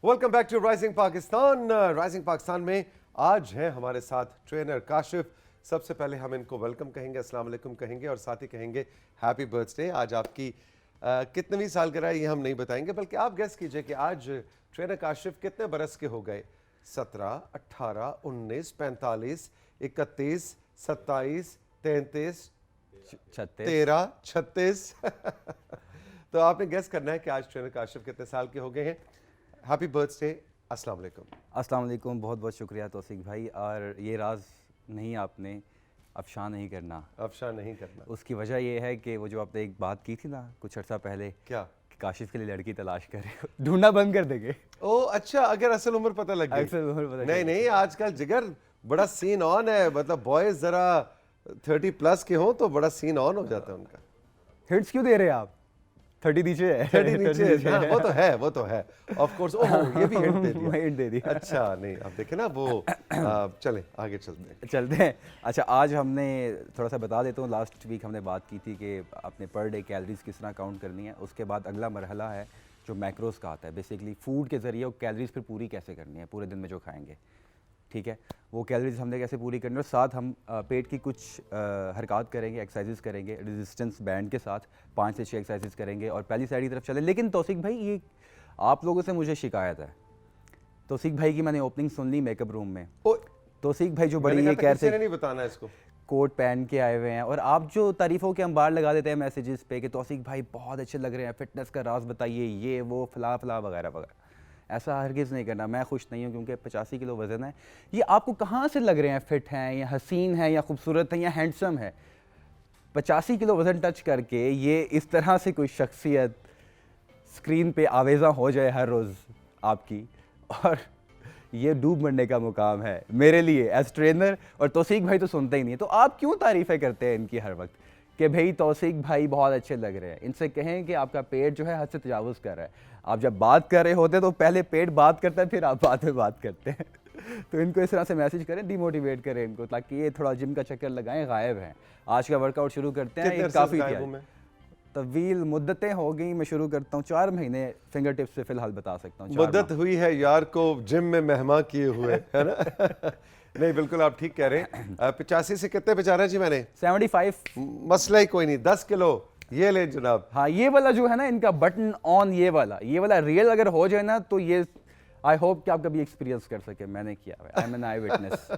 Welcome back to rising Pakistan. Rising Pakistan में आज हैं हमारे साथ ट्रेनर काशिफ। सबसे पहले हम इनको वेलकम कहेंगे, अस्सलाम वालेकुम कहेंगे और साथ ही कहेंगे हैप्पी बर्थडे। आज आपकी कितनवीं सालगिरह ये हम नहीं बताएंगे, बल्कि आप गेस कीजिए कि आज ट्रेनर काशिफ कितने बरस के हो गए। 17, 18, 19, 45, 31, 27, 33, 13, 36 तो आपने गेस करना है कि आज ट्रेनर काशिफ कितने साल के हो गए हैं। हैप्पी बर्थडे, अस्सलाम वालेकुम। अस्सलाम वालेकुम, बहुत बहुत शुक्रिया तौसीक भाई। और ये राज नहीं आपने अफशा नहीं करना। अफशा नहीं करना। उसकी वजह ये है कि वो जो आपने एक बात की थी ना कुछ अर्सा पहले, क्या कि काशिफ के लिए लड़की तलाश करे ढूंढना बंद कर देंगे। ओ अच्छा, अगर असल उम्र पता लग गई। अक्सर उम्र पता नहीं नहीं, आजकल जिगर बड़ा सीन ऑन है, मतलब बॉयज जरा 30+ के हों तो बड़ा सीन ऑन हो जाता है उनका। हिट्स क्यों दे रहे हैं आप? 30 नीचे है। 30 नीचे है। हाँ, वो तो है ऑफ कोर्स। ओह ये भी हिंट दे दिया। हिंट दे दिया। अच्छा नहीं, अब देखे ना वो चले आगे चलते हैं। अच्छा, आज हमने थोड़ा सा बता देता हूँ, लास्ट वीक हमने बात की थी कि अपने पर डे कैलोरीज किस तरह काउंट करनी है। उसके बाद अगला मरहला है जो मैक्रोस का आता है। बेसिकली फूड के ज़रिए वो कैलोरीज फिर पूरी कैसे करनी है पूरे दिन में जो खाएंगे, ठीक है, वो कैलोरीज हमने कैसे पूरी करनी है। और साथ हम पेट की कुछ हरकत करेंगे, एक्सरसाइजेस करेंगे रेजिस्टेंस बैंड के साथ 5 से 6 एक्सरसाइजेस करेंगे और पहली साइड की तरफ चले। लेकिन तौसीक भाई, ये आप लोगों से मुझे शिकायत है। तौसीक भाई की मैंने ओपनिंग सुन ली मेकअप रूम में। तौसीक भाई जो बड़ी ये कहते हैं नहीं बताना इसको, कोट पहन के आए हुए हैं, और आप जो तारीफ़ों के अंबार लगा देते हैं मैसेजेस पे कि तौसीक भाई बहुत अच्छे लग रहे हैं, फिटनेस का राज बताइए, ये वो फला फला वगैरह वगैरह। ऐसा हरगिज़ नहीं करना। मैं खुश नहीं हूँ क्योंकि 85 किलो वज़न है। ये आपको कहाँ से लग रहे हैं फिट हैं या हसीन हैं या खूबसूरत हैं या हैंडसम है? 85 किलो वज़न टच करके ये इस तरह से कोई शख्सियत स्क्रीन पे आवेज़ा हो जाए हर रोज़ आपकी, और ये डूब मरने का मुकाम है मेरे लिए एज ट्रेनर। और तौसीक भाई तो सुनते ही नहीं है, तो आप क्यों तारीफ़ें करते हैं इनकी हर वक्त कि भाई तौसीक भाई बहुत अच्छे लग रहे हैं? इनसे कहें कि आपका पेट जो है हद से तजावुज़ कर रहा है। आप जब बात कर रहे होते तो पहले पेट बात करता है, फिर आप बाद में बात करते हैं तो इनको इस तरह से मैसेज करें, डिमोटिवेट करें इनको, ताकि ये थोड़ा जिम का चक्कर लगाएं। गायब हैं। आज का वर्कआउट शुरू करते हैं। ये काफ़ी तवील मुद्दतें हो गई। मैं शुरू करता हूँ 4 महीने फिंगर टिप्स से फिलहाल बता सकता हूँ। मुद्दत हुई है यार को जिम में मेहमान किए हुए, है ना नहीं बिल्कुल आप ठीक कह रहे हैं। 85 से कितने पे जा रहे हैं जी? मैंने 75। मसला ही कोई नहीं, 10 किलो ये ले जनाब। हाँ, ये वाला जो है ना इनका बटन ऑन, ये वाला रियल अगर हो जाए ना तो ये आई होप कि आप कभी एक्सपीरियंस कर सके। मैंने किया है, I am an eyewitness.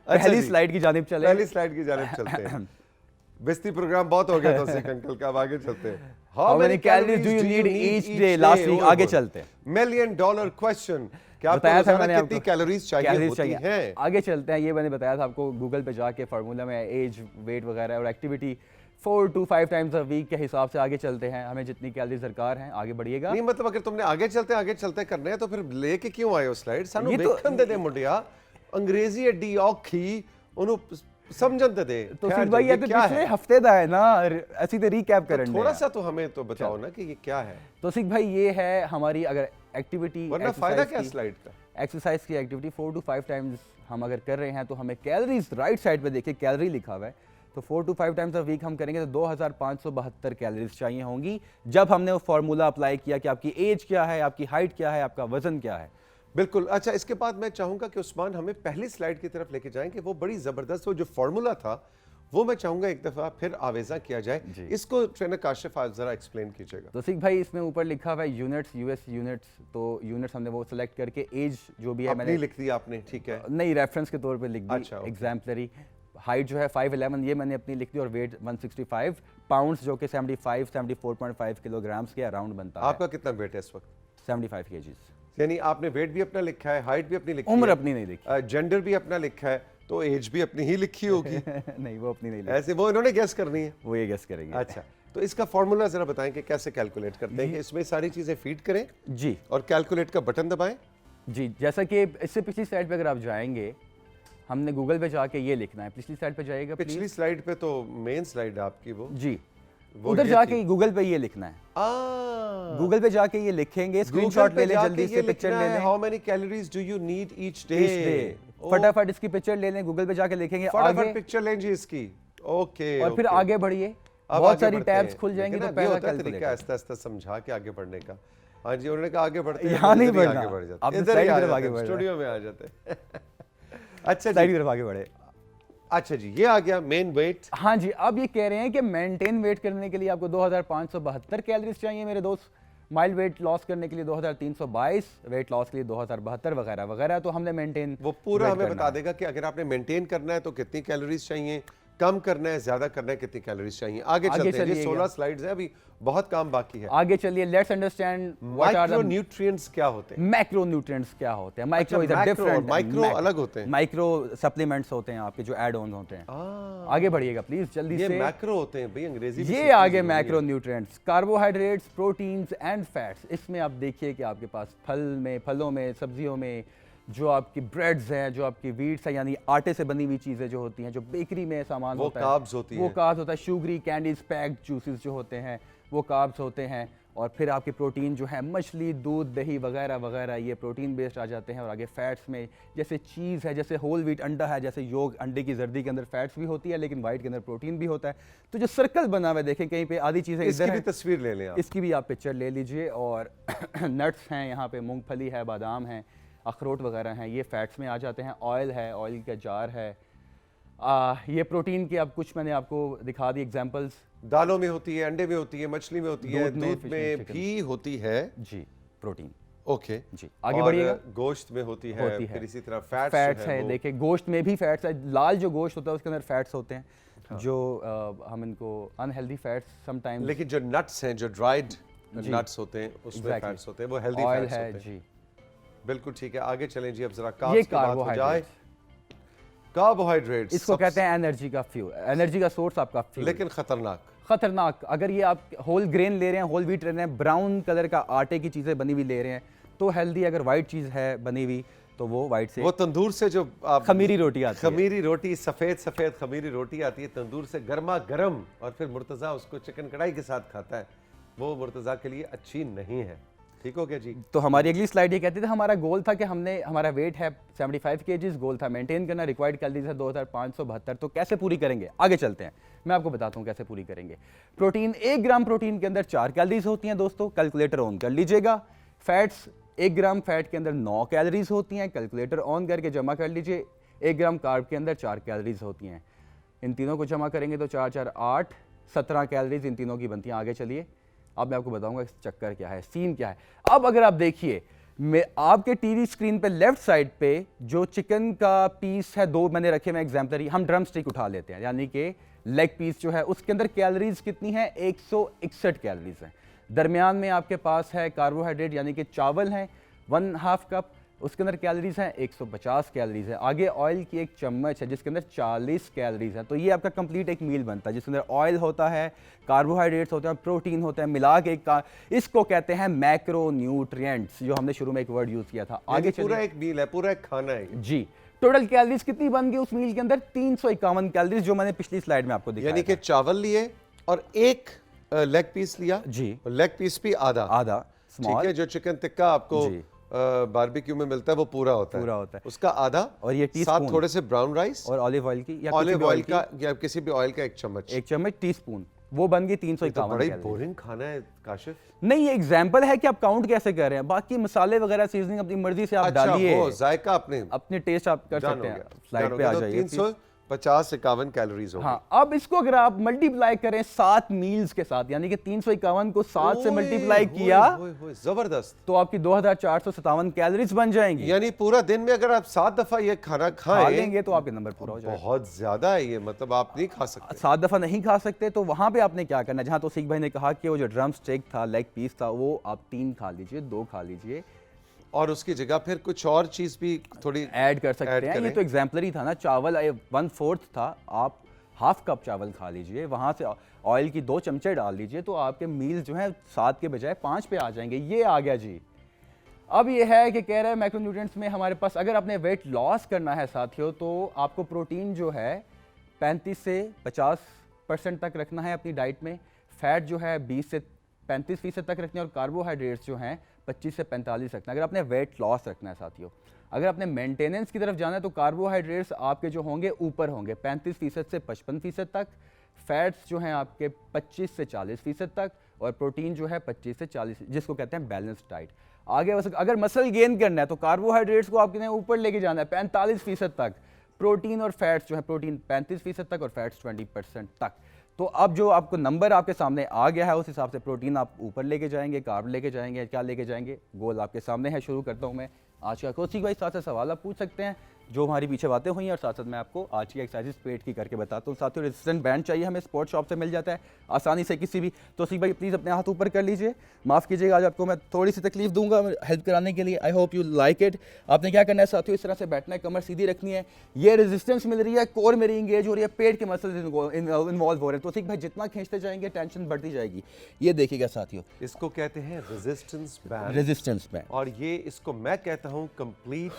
पहली स्लाइड की जानिब चले। पहली स्लाइड की जानिब चलते हैं। बिस्ती प्रोग्राम बहुत हो गया तौसीक अंकल का, अब आगे चलते हैं। How many calories do you need each day? Last week आगे चलते हैं। $1,000,000 क्वेश्चन, क्या बताया था मैंने कितनी कैलोरीज चाहिए होती हैं? आगे चलते हैं। ये मैंने बताया था आपको, गूगल पे जाके फार्मूला में एज, वेट वगैरह और activity 4 to 5 times a week के हिसाब से आगे चलते हैं। हमें जितनी कैलोरीज दरकार हैं आगे बढ़िएगा। नहीं मतलब अगर तुमने आगे चलते करने हैं तो फिर लेके क्यों आए हो स्लाइड? सानू देखन दे मुंडिया, अंग्रेजी एडी औखी ओनु समझन दे। तो फिर भाई ये तो पिछले हफ्ते दा है ना, ऐसी तो रिकैप करने थोड़ा सा तो हमें तो बताओ ना कि ये क्या है। तो सिख भाई ये है हमारी अगर एक्टिविटी, वरना फायदा क्या स्लाइड का? एक्सरसाइज की एक्टिविटी 4 to 5 टाइम्स हम अगर कर रहे हैं तो हमें कैलोरीज राइट साइड पे देखिए कैलोरी लिखा हुआ है, तो 4 to 5 टाइम्स अ वीक हम करेंगे तो 2572 कैलोरीज चाहिए होंगी। जब हमने वो फार्मूला अप्लाई किया कि आपकी एज क्या है, आपकी हाइट क्या है, आपका वजन क्या है। बिल्कुल। अच्छा, इसके बाद मैं चाहूंगा कि उस्मान हमें पहली स्लाइड की तरफ लेके जाएं कि वो बड़ी जबरदस्त वो जो फार्मूला था वो मैं चाहूंगा एक दफा फिर आवेजा किया जाए। इसको ट्रेनर काशिफ आप जरा एक्सप्लेन कीजिएगा। तो सिख भाई इसमें ऊपर लिखा हुआ है यूनिट्स, यूएस यूनिट्स, तो यूनिट्स हमने वो सिलेक्ट करके एज जो भी है मैंने लिख दी आपने, ठीक है? नहीं, रेफरेंस के तौर पे लिख दी। अच्छा, एग्जाम्पलरी। हाइट जो है 5'11" ये मैंने अपनी लिख दी, और वेट 165 पाउंड्स जो कि 74.5 किलोग्राम्स के अराउंड बनता है। आपका कितना वेट है इस वक्त? 75 kgs। यानी आपने वेट भी अपना लिखा है, हाइट भी अपनी लिखी है, उम्र अपनी नहीं लिखी, जेंडर भी अपना लिखा है, तो एज भी अपनी ही लिखी होगी नहीं वो अपनी नहीं लिखी, ऐसे वो इन्होंने गेस करनी है, वो ये गेस करेंगे। अच्छा, तो इसका फॉर्मूला जरा बताएं कि कैसे कैलकुलेट करते हैं? इसमें सारी चीजें फीड करें जी और कैलकुलेट का बटन दबाएं जी। जैसा कि इससे पिछली स्लाइड पे अगर आप जाएंगे, हमने गूगल पे जाके ये लिखना है। पिछली स्लाइड पे जाइएगा। पिछली स्लाइड पे तो मेन स्लाइड है आपकी वो जी, उधर जाके गूगल पे ये लिखना है। गूगल पे जाके ये लिखेंगे, स्क्रीनशॉट ले लें, जल्दी से पिक्चर ले लें। How many calories do you need each day? फटाफट इसकी पिक्चर ले लें, गूगल पे जाके लिखेंगे, फटाफट पिक्चर लें जी इसकी। ओके, और फिर आगे बढ़िए, बहुत सारी टैब्स खुल जाएंगी। तो पहला तरीका आस्ते आस्ते समझा के आगे बढ़ने का। हाँ जी, उन्होंने कहा आगे बढ़ते हैं, यहाँ नहीं इधर ही बढ़ना, आगे बढ़ जाते आप हैं, इधर स्लाइड ही की आ तरफ जाते आगे हैं, बढ़ रहे हैं। स्टूडियो में आ जाते हैं। अच्छा साइड जी, की तरफ आगे बढ़े। अच्छा जी, ये आ गया मेन वेट। हाँ जी, अब ये कह रहे हैं कि मेंटेन वेट करने के लिए आपको 2572 कैलोरीज चाहिए मेरे दोस्त, माइल्ड वेट लॉस करने के लिए 2322, वेट लॉस के लिए 2072 वगैरह वगैरह। तो हमने मेंटेन वो पूरा हमें बता देगा कि अगर आपने मेंटेन करना है तो कितनी कैलोरीज चाहिए, कम करना है, ज्यादा करना है, कितनी कैलोरीज चाहिए। आगे चलते हैं, ये चलिएगा। 16 स्लाइड्स हैं, अभी बहुत काम बाकी है। आगे चलिए, let's understand what are micro the nutrients क्या होते हैं? मैक्रो न्यूट्रिएंट्स क्या होते हैं। माइक्रो इज अ macro और डिफरेंट, micro अलग होते हैं। माइक्रो सप्लीमेंट्स होते हैं आपके जो एड ऑन होते हैं। आगे बढ़िएगा प्लीज जल्दी ये से। मैक्रो होते हैं भाई, अंग्रेजी भी ये सीखनी आगे जरूरी है। Macro nutrients, carbohydrates, proteins and fats. इसमें आप देखिए कि आपके पास फलों में, सब्जियों में, जो आपकी ब्रेड्स हैं, जो आपकी वीट्स हैं, यानी आटे से बनी हुई चीज़ें जो होती हैं, जो बेकरी में सामान वो होता है, carbs होती वो हैं। कार्ब्स होता है। शुगरी कैंडीज, पैक्ड जूसेस जो होते हैं वो कार्ब्स होते हैं। और फिर आपके प्रोटीन जो है मछली, दूध, दही वगैरह वगैरह, ये प्रोटीन बेस्ड आ जाते हैं। और आगे फैट्स में जैसे चीज़ है, जैसे होल व्हीट अंडा है, जैसे योग अंडे की जर्दी के अंदर फैट्स भी होती है, लेकिन वाइट के अंदर प्रोटीन भी होता है। तो जो सर्कल बना हुआ है देखें कहीं पे आधी चीज़ें इसकी इधर भी हैं, तस्वीर ले लें आप। इसकी भी आप पिक्चर ले लीजिए। और नट्स हैं यहाँ पे, मूंगफली है, बादाम है, अखरोट वगैरह हैं, ये फैट्स में आ जाते हैं। ऑयल है, ऑयल का जार है। ये प्रोटीन की अब कुछ मैंने आपको दिखा दी एग्जांपल्स। दालों में होती है, अंडे में होती है, मछली में होती है, दूध में, दूध फिश में में, चिकन भी होती है। जी, प्रोटीन। ओके जी, आगे और बढ़िएगा। गोश्त में होती है, फिर इसी तरह फैट्स फैट्स जो है, वो- देखिए गोश्त में भी फैट्स है। लाल जो गोश्त होता है उसके अंदर फैट्स होते हैं, जो हम इनको अनहेल्दी फैट्स समटाइम्स। लेकिन जो नट्स हैं, जो ड्राइड जी। नट्स होते हैं, उसमें Exactly. फैट्स होते हैं, वो हेल्दी ऑयल फैट्स है होते हैं। जी, बिल्कुल ठीक है, आगे चलें जी। अब जरा ये कार्ब्स की बात हो जाए। कार्बोहाइड्रेट्स इसको कहते हैं एनर्जी का फ्यूल, एनर्जी का सोर्स आपका फ्यूल। लेकिन खतरनाक। खतरनाक, अगर ये आप होल ग्रेन ले रहे हैं, होल व्हीट ले रहे हैं, ब्राउन कलर का आटे की चीज़ें बनी हुई ले रहे हैं तो हेल्दी। अगर वाइट चीज़ है बनी हुई तो वो वाइट से, वो तंदूर से जो आप खमीरी रोटी आती है। खमीरी रोटी, सफेद सफेद खमीरी रोटी आती है तंदूर से, गर्मा गर्म, और फिर मुर्तज़ा उसको चिकन कढ़ाई के साथ खाता है, वो मुर्तज़ा के लिए अच्छी नहीं है। ठीक हो गया जी। तो हमारी अगली स्लाइड ये कहती थी, हमारा गोल था कि हमारा वेट है 75 kg, गोल था मेंटेन करना, रिक्वायर्ड कैलोरीज है 2572। तो कैसे पूरी करेंगे, आगे चलते हैं, मैं आपको बताता हूँ कैसे पूरी करेंगे। प्रोटीन, 1 ग्राम प्रोटीन के अंदर 4 कैलोरीज होती हैं दोस्तों, कैलकुलेटर ऑन कर लीजिएगा। फैट्स, 1 ग्राम फैट के अंदर 9 कैलोरीज होती हैं, कैलकुलेटर ऑन करके जमा कर लीजिए। 1 ग्राम कार्ब के अंदर 4 कैलोरीज होती हैं, इन तीनों को जमा करेंगे तो 4 4 8 17 कैलोरीज इन तीनों की बनती हैं। आगे चलिए, अब मैं आपको बताऊंगा इस चक्कर क्या है, सीन क्या है। अब अगर आप देखिए, मैं आपके टीवी स्क्रीन पे लेफ्ट साइड पे जो चिकन का पीस है, 2 मैंने रखे हुए एग्जाम्पलरी, हम ड्रम स्टिक उठा लेते हैं, यानी कि लेग पीस जो है उसके अंदर कैलोरीज कितनी है, 161 कैलोरीज है। दरमियान में आपके पास है कार्बोहाइड्रेट यानी कि चावल है 1/2 कप, उसके अंदर कैलोरीज हैं 150 कैलोरीज है। आगे ऑयल की 1 चम्मच है जिसके अंदर 40 कैलोरीज है। तो ये आपका कंप्लीट एक मील बनता है जिसके अंदर ऑयल होता है, कार्बोहाइड्रेट्स होते हैं, प्रोटीन होता है, मिला के इसको कहते हैं मैक्रो न्यूट्रिएंट्स, जो हमने शुरू में एक वर्ड यूज किया था। आगे पूरा एक मील है, पूरा एक खाना है जी। टोटल कैलोरीज कितनी बन गई उस मील के अंदर, 351 कैलोरीज, जो मैंने पिछली स्लाइड में आपको दिखाया यानी कि चावल लिए और एक लेग पीस लिया जी, लेग पीस भी आधा स्मॉल, ठीक है। जो चिकन टिक्का आपको बारबेक्यू में मिलता है वो पूरा होता है, उसका आधा, और ये साथ थोड़े से ब्राउन राइस और ऑलिव ऑयल की या ऑलिव ऑयल का या किसी भी ऑयल का 1 चम्मच, 1 चम्मच टीस्पून, वो बन गई 351 बड़ी कैलोरी। बोरिंग खाना है काशिफ। नहीं, ये एग्जाम्पल है कि आप काउंट कैसे कर रहे हैं, बाकी मसाले वगैरह सीजनिंग अपनी मर्जी से आप डालिए, वो जायका अपने टेस्ट आप कर सकते हैं। स्लाइड पे आ जाइए। 350-51 कैलोरीज होगी। हाँ, अब इसको अगर आप मल्टीप्लाई करें 7 मील्स के साथ, यानी कि 351 को 7 से मल्टीप्लाई किया जबरदस्त, तो आपकी 2457 कैलोरीज बन जाएंगी। यानी पूरा दिन में अगर आप 7 दफा ये खाना खा लेंगे तो आपके नंबर पूरा हो जाएगा। बहुत ज्यादा है ये, मतलब आप नहीं खा सकते। 7 दफा नहीं खा सकते तो वहां पे आपने क्या करना है, जहां तो सिख भाई ने कहा कि वो जो ड्रम स्टेक था, लेग पीस था, वो आप 3 खा लीजिए, 2 खा लीजिए, और उसकी जगह फिर कुछ और चीज भी थोड़ी ऐड कर सकते हैं। ये तो एग्जाम्पलरी था ना, चावल 1/4 था, आप 1/2 कप चावल खा लीजिए, वहां से ऑयल की 2 चमचे डाल लीजिए, तो आपके मील जो है 7 के बजाय 5 पे आ जाएंगे। ये आ गया जी। अब ये है कि कह रहे हैं मैक्रोन्यूट्रिएंट्स में हमारे पास, अगर आपने वेट लॉस करना है साथियों, तो आपको प्रोटीन जो है 35 से 50% तक रखना है अपनी डाइट में, फैट जो है 20 से 35% तक रखनी है, और कार्बोहाइड्रेट्स जो हैं 25 से 45 रखना है, अगर आपने वेट लॉस रखना है साथियों। अगर आपने मेंटेनेंस की तरफ जाना है तो कार्बोहाइड्रेट्स आपके जो होंगे ऊपर होंगे 35% से 55% तक, फैट्स जो हैं आपके 25 से 40% तक, और प्रोटीन जो है 25 से 40, जिसको कहते हैं बैलेंस डाइट। आगे अगर मसल गेन करना है तो कार्बोहाइड्रेट्स को आपने ऊपर लेके जाना है 45% तक, प्रोटीन और फैट्स जो है, प्रोटीन 35% तक और फैट्स 20% तक। तो अब जो आपको नंबर आपके सामने आ गया है, उस हिसाब से प्रोटीन आप ऊपर लेके जाएंगे, कार्ब लेके जाएंगे, क्या लेके जाएंगे, गोल आपके सामने है। शुरू करता हूँ मैं आज का। कोचिंग भाई साथ से सवाल आप पूछ सकते हैं जो हमारी पीछे बातें हुई हैं, और साथ साथ मैं आपको आज की एक्सरसाइज पेट की करके बताता हूँ। साथियों, रेजिस्टेंट बैंड चाहिए हमें, स्पोर्ट शॉप से मिल जाता है आसानी से किसी भी। तो सी भाई प्लीज़ अपने हाथ ऊपर कर लीजिए, माफ़ कीजिएगा आज आपको मैं थोड़ी सी तकलीफ दूंगा हेल्प कराने के लिए। I hope you like it. आपने क्या करना है साथियों, इस तरह से बैठना है, कमर सीधी रखनी है, ये रेजिस्टेंस मिल रही है, कोर मेरी इंगेज हो रही है, पेट के मसल्स इन्वॉल्व हो रहे हैं। तो ठीक भाई जितना खींचते जाएंगे टेंशन बढ़ती जाएगी। ये देखिएगा साथियों, इसको कहते हैं रेजिस्टेंस बैंड। रेजिस्टेंस बैंड, और ये इसको मैं कहता हूँ कंप्लीट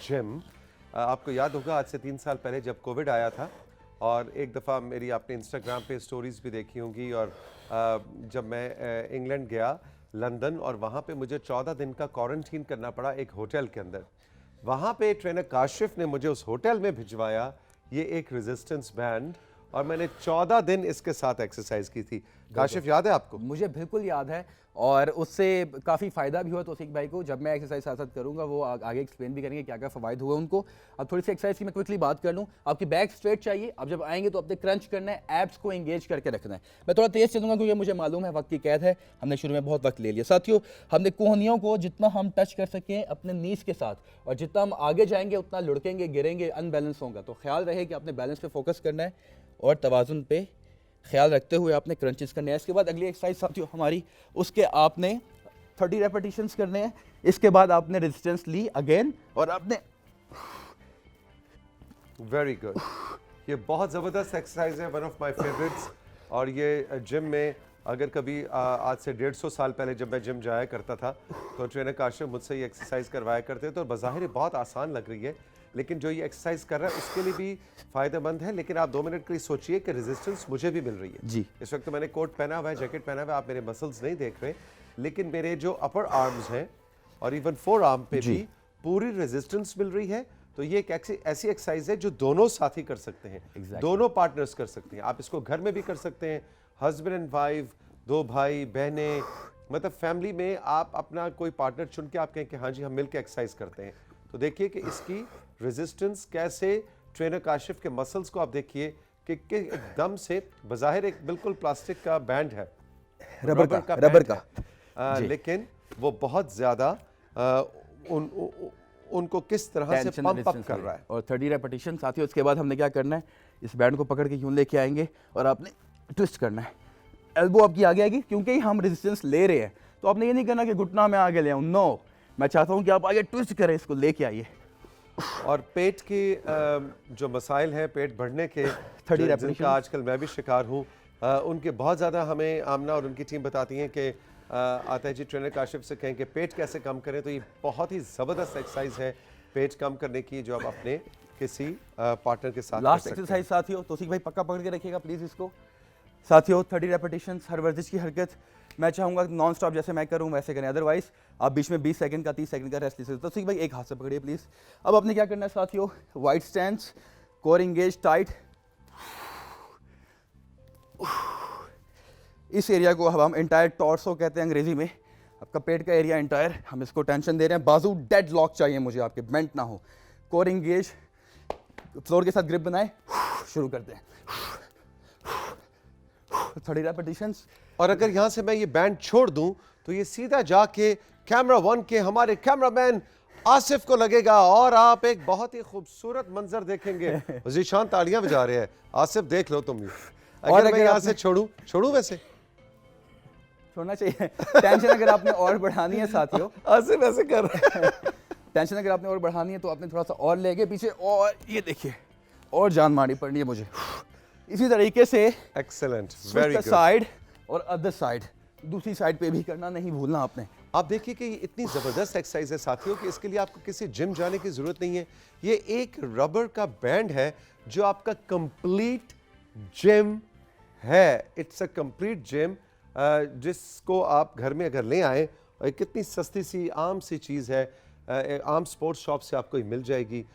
जिम। आपको याद होगा आज से 3 साल पहले जब कोविड आया था, और एक दफ़ा मेरी आपने इंस्टाग्राम पे स्टोरीज भी देखी होंगी, और जब मैं इंग्लैंड गया लंदन, और वहाँ पे मुझे 14 दिन का क्वारंटीन करना पड़ा एक होटल के अंदर। वहाँ पे ट्रेनर काशिफ ने मुझे उस होटल में भिजवाया ये एक रेजिस्टेंस बैंड, और मैंने 14 दिन इसके साथ एक्सरसाइज की थी। काशिफ याद है आपको? मुझे बिल्कुल याद है, और उससे काफ़ी फ़ायदा भी हुआ तौसीक भाई को। जब मैं एक्सरसाइज साथ साथ करूँगा वो आगे एक्सप्लेन भी करेंगे क्या क्या फ़वाइद हुए उनको। अब थोड़ी सी एक्सरसाइज की मैं क्विकली बात कर लूँ। आपकी बैक स्ट्रेट चाहिए, अब जब आएंगे तो अपने क्रंच करना है, एब्स को एंगेज करके रखना है। मैं थोड़ा तेज़ चलूँगा क्योंकि मुझे मालूम है वक्त की कैद है, हमने शुरू में बहुत वक्त ले लिया। साथियों, हमने कोहनियों को जितना हम टच कर सकें अपने नीज के साथ, और जितना हम आगे जाएंगे उतना लुढ़केंगे, गिरेंगे, अनबैलेंस होगा। तो ख्याल रहे कि आपने बैलेंस पे फोकस करना है और तवाज़ुन पे ख्याल रखते हुए आपने क्रंचेस करने हैं। इसके बाद अगली एक्सरसाइज साथियों हमारी, उसके आपने 30 रेपिटेशंस करने हैं। इसके बाद आपने रेजिस्टेंस ली अगेन, और आपने वेरी गुड। ये बहुत ज़बरदस्त एक्सरसाइज है, वन ऑफ माय फेवरेट्स। और ये जिम में अगर कभी आज से 150 साल पहले जब मैं जिम जाया करता था तो ट्रेनर काशिफ मुझसे ये एक्सरसाइज करवाया करते थे। तो बज़ाहिर बहुत आसान लग रही है, लेकिन जो ये एक्सरसाइज कर रहा है उसके लिए भी फ़ायदेमंद है। लेकिन आप 2 मिनट के लिए सोचिए कि रेजिस्टेंस मुझे भी मिल रही है जी। इस वक्त। मैंने कोट पहना हुआ है, जैकेट पहना हुआ है, आप मेरे मसल्स नहीं देख रहे, लेकिन मेरे जो अपर आर्म्स हैं और इवन फोर आर्म पे भी पूरी रेजिस्टेंस मिल रही है। तो ये एक ऐसी एक्सरसाइज है जो दोनों साथी कर सकते हैं, दोनों पार्टनर्स कर सकते हैं। आप इसको घर में भी कर सकते हैं, हस्बैंड एंड वाइफ, 2 भाई बहनें, मतलब फैमिली में आप अपना कोई पार्टनर चुन के आप कहें कि हाँ जी हम मिलकर एक्सरसाइज करते हैं। तो देखिए कि इसकी रेजिस्टेंस कैसे, ट्रेनर काशिफ के मसल्स को आप देखिए कि एकदम से बज़ाहिर एक बिल्कुल प्लास्टिक का बैंड है, रबर का लेकिन वो बहुत ज़्यादा उनको किस तरह से पंप अप कर रहा है। और 30 रेपिटेशन साथियों। इसके बाद हमने क्या करना है, इस बैंड को पकड़ के यूं लेके आएंगे और आपने ट्विस्ट करना है। एल्बो आपकी आगे आएगी, क्योंकि हम रेजिस्टेंस ले रहे हैं तो आपने ये नहीं करना कि घुटना में आगे ले आऊं, नो, मैं चाहता हूं कि आप आगे ट्विस्ट करें, इसको लेके आइए। और पेट के जो मसाइल हैं, पेट बढ़ने के, 30 रेपिटेशन आजकल मैं भी शिकार हूँ, उनके बहुत ज़्यादा हमें आमना और उनकी टीम बताती हैं कि आता है जी ट्रेनर काशिफ से कहें कि पेट कैसे कम करें। तो ये बहुत ही ज़बरदस्त एक्सरसाइज है पेट कम करने की, जो आप अपने किसी पार्टनर के साथ लास्ट एक्सरसाइज साथियों। तौसीक भाई पक्का पकड़ के रखिएगा प्लीज़ इसको। साथियों 30 रेपिटेशंस, हर वर्जिश की हरकत मैं चाहूँगा नॉन स्टॉप जैसे मैं करूँ वैसे करें, अदरवाइज आप बीच में 20 सेकंड का 30 सेकंड का रेस्ट ले सकते हो। तौसीक भाई एक हाथ से पकड़िए प्लीज़। अब आपने क्या करना है साथियों, wide stands, core engage tight. इस एरिया को हम इंटायर टॉर्सो कहते हैं अंग्रेजी में, आपका पेट का एरिया इंटायर, हम इसको टेंशन दे रहे हैं। बाजू डेड लॉक चाहिए मुझे आपके, बेंट ना हो। कोर इंगेज, फ्लोर के साथ ग्रिप बनाए, शुरू करते हैं 30 रेपिटेशंस। और अगर यहाँ से मैं ये बैंड छोड़ दूं तो ये सीधा जाके कैमरा 1 के हमारे कैमरामैन आसिफ को लगेगा, और आप एक बहुत ही खूबसूरत मंजर देखेंगे। जीशान तालियां बजा रहे हैं। आसिफ देख लो तुम भी। अगर मैं यहाँ से छोड़ू वैसे छोड़ना चाहिए। टेंशन अगर आपने और बढ़ानी है साथियों, आसिफ ऐसे कर रहा है। टेंशन अगर आपने और बढ़ानी है तो आपने थोड़ा सा और लेके पीछे, और ये देखिए और जान मारनी पड़नी है मुझे। इसी तरीके से एक्सेलेंट, वेरी गुड। साइड और अदर साइड, दूसरी साइड पे भी करना नहीं भूलना आपने। आप देखिए कि ये इतनी ज़बरदस्त एक्सरसाइज है साथियों कि इसके लिए आपको किसी जिम जाने की ज़रूरत नहीं है। ये एक रबर का बैंड है जो आपका कंप्लीट जिम है। इट्स अ कंप्लीट जिम, जिसको आप घर में अगर ले आए, और कितनी सस्ती सी आम सी चीज़ है, आम स्पोर्ट्स शॉप से आपको मिल जाएगी।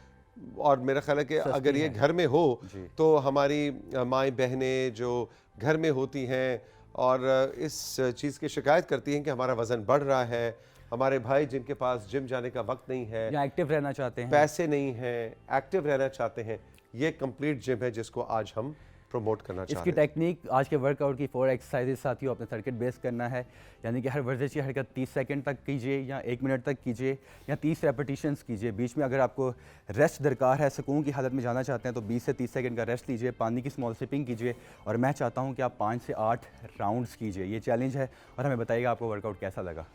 और मेरा ख्याल है कि अगर ये घर में हो तो हमारी माएँ बहनें जो घर में होती हैं और इस चीज़ की शिकायत करती हैं कि हमारा वज़न बढ़ रहा है, हमारे भाई जिनके पास जिम जाने का वक्त नहीं है, या एक्टिव रहना चाहते हैं। पैसे नहीं हैं, एक्टिव रहना चाहते हैं, ये कंप्लीट जिम है जिसको आज हम प्रमोट करना चाह इसकी रहे हैं। टेक्निक आज के वर्कआउट की 4 एक्सरसाइजेज साथियों अपने सर्किट बेस करना है, यानी कि हर वर्जिश की हरकत 30 सेकंड तक कीजिए या 1 मिनट तक कीजिए या 30 रेपिटेशंस कीजिए। बीच में अगर आपको रेस्ट दरकार है, सुकून की हालत में जाना चाहते हैं तो 20 से 30 सेकंड का रेस्ट लीजिए, पानी की स्मॉल सिपिंग कीजिए और मैं चाहता हूँ कि आप 5 से 8 राउंड्स कीजिए। ये चैलेंज है और हमें बताइएगा आपको वर्कआउट कैसा लगा।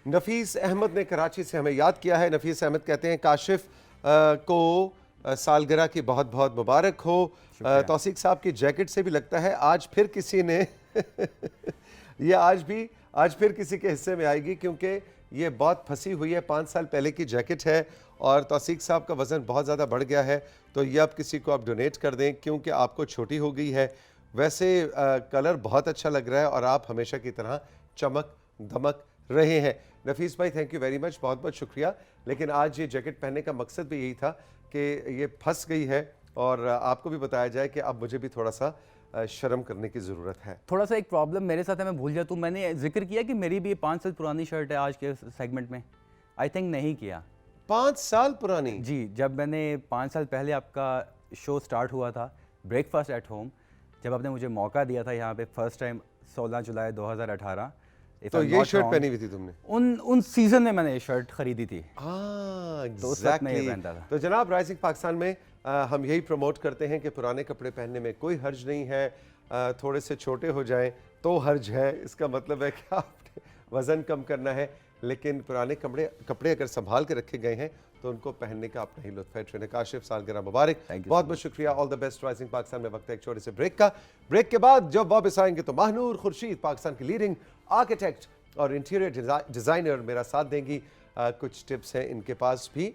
नफीस अहमद ने कराची से हमें याद किया है। नफीस अहमद कहते हैं काशिफ को सालगिरह की बहुत बहुत मुबारक हो। तौसीक साहब की जैकेट से भी लगता है आज फिर किसी ने ये आज फिर किसी के हिस्से में आएगी, क्योंकि ये बहुत फंसी हुई है। 5 साल पहले की जैकेट है और तौसीक साहब का वज़न बहुत ज़्यादा बढ़ गया है, तो ये अब किसी को आप डोनेट कर दें क्योंकि आपको छोटी हो गई है। वैसे कलर बहुत अच्छा लग रहा है और आप हमेशा की तरह चमक दमक रहे हैं। नफीस भाई थैंक यू वेरी मच, बहुत बहुत शुक्रिया। लेकिन आज ये जैकेट पहनने का मकसद भी यही था कि ये फंस गई है और आपको भी बताया जाए कि अब मुझे भी थोड़ा सा शर्म करने की ज़रूरत है। थोड़ा सा एक प्रॉब्लम मेरे साथ है, मैं भूल जाता हूँ, मैंने जिक्र किया कि मेरी भी ये 5 साल पुरानी शर्ट है आज के सेगमेंट में। आई थिंक नहीं किया। 5 साल पुरानी? जी, जब मैंने 5 साल पहले आपका शो स्टार्ट हुआ था ब्रेकफास्ट एट होम, जब आपने मुझे मौका दिया था यहाँ पे फर्स्ट टाइम 16 जुलाई 2018, तो ये शर्ट पहनी हुई थी तुमने? उन सीजन में मैंने ये शर्ट खरीदी थी। हाँ तो उस वक्त मैं ये एग्जैक्टली। पहनता था। तो जनाब राइजिंग पाकिस्तान में हम यही प्रमोट करते हैं कि पुराने कपड़े पहनने में कोई हर्ज नहीं है। थोड़े से छोटे हो जाएं तो हर्ज है, इसका मतलब है कि आपने वज़न कम करना है, लेकिन पुराने कपड़े अगर संभाल के रखे गए हैं तो उनको पहनने का अपना ही लुत्फ है। ट्रेनर काशिफ सालगिरह मुबारक, बहुत बहुत शुक्रिया, all the best. Rising Pakistan में वक्त है एक छोटे से ब्रेक का। ब्रेक के बाद जब वापस आएंगे तो महानूर खुर्शीद पाकिस्तान की लीडिंग आर्किटेक्ट और इंटीरियर डिज़ाइनर मेरा साथ देंगी। कुछ टिप्स हैं इनके पास भी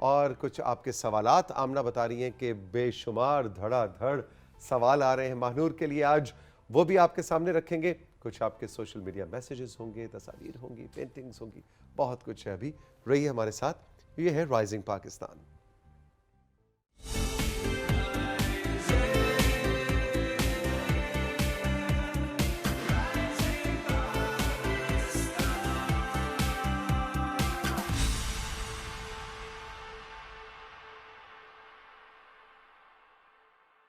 और कुछ आपके सवालात आमना बता रही हैं कि बेशुमार धड़ाधड़ सवाल आ रहे हैं महानूर के लिए आज, वो भी आपके सामने रखेंगे। कुछ आपके सोशल मीडिया मैसेजेस होंगे, तस्वीर होंगी, पेंटिंग्स होंगी, बहुत कुछ है। अभी रही है हमारे साथ। ये है राइजिंग पाकिस्तान।